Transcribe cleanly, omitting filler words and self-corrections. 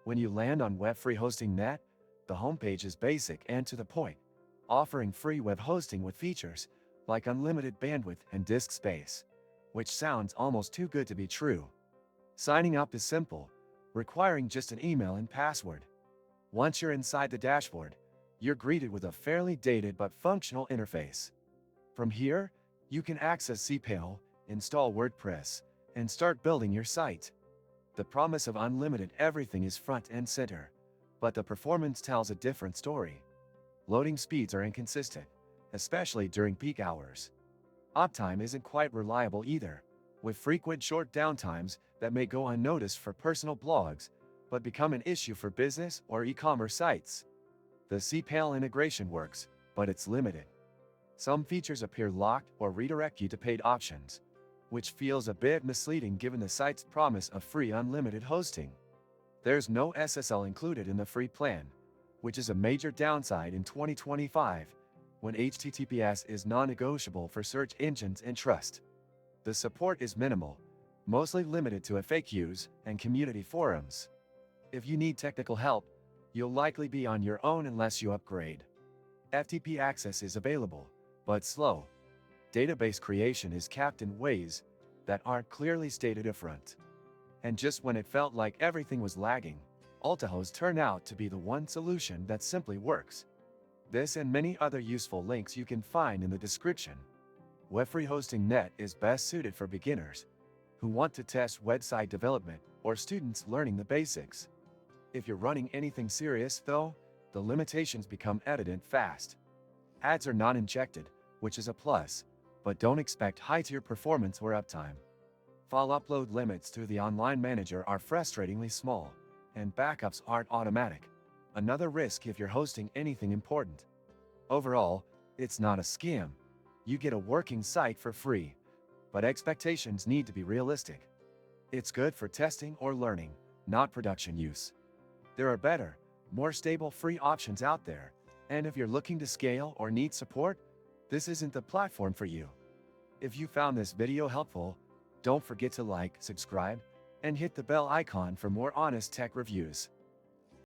When you land on WebFreeHosting.net, the homepage is basic and to the point, offering free web hosting with features like unlimited bandwidth and disk space, which sounds almost too good to be true. Signing up is simple, requiring just an email and password. Once you're inside the dashboard, you're greeted with a fairly dated but functional interface. From here, you can access cPanel, install WordPress, and start building your site. The promise of unlimited everything is front and center, but the performance tells a different story. Loading speeds are inconsistent, especially during peak hours. Uptime isn't quite reliable either, with frequent short downtimes that may go unnoticed for personal blogs, but become an issue for business or e-commerce sites. The cPanel integration works, but it's limited. Some features appear locked or redirect you to paid options, which feels a bit misleading given the site's promise of free unlimited hosting. There's no SSL included in the free plan, which is a major downside in 2025, when HTTPS is non-negotiable for search engines and trust. The support is minimal, mostly limited to FAQs and community forums. If you need technical help, you'll likely be on your own unless you upgrade. FTP access is available, but slow. Database creation is capped in ways that aren't clearly stated upfront. And just when it felt like everything was lagging, AltaHost turned out to be the one solution that simply works. This and many other useful links you can find in the description. WebFreeHosting.net is best suited for beginners who want to test website development or students learning the basics. If you're running anything serious, though, the limitations become evident fast. Ads are not injected, which is a plus, but don't expect high-tier performance or uptime. File upload limits to the online manager are frustratingly small, and backups aren't automatic, another risk if you're hosting anything important. Overall, it's not a scam. You get a working site for free, but expectations need to be realistic. It's good for testing or learning, not production use. There are better, more stable free options out there, and if you're looking to scale or need support, this isn't the platform for you. If you found this video helpful, don't forget to like, subscribe, and hit the bell icon for more honest tech reviews.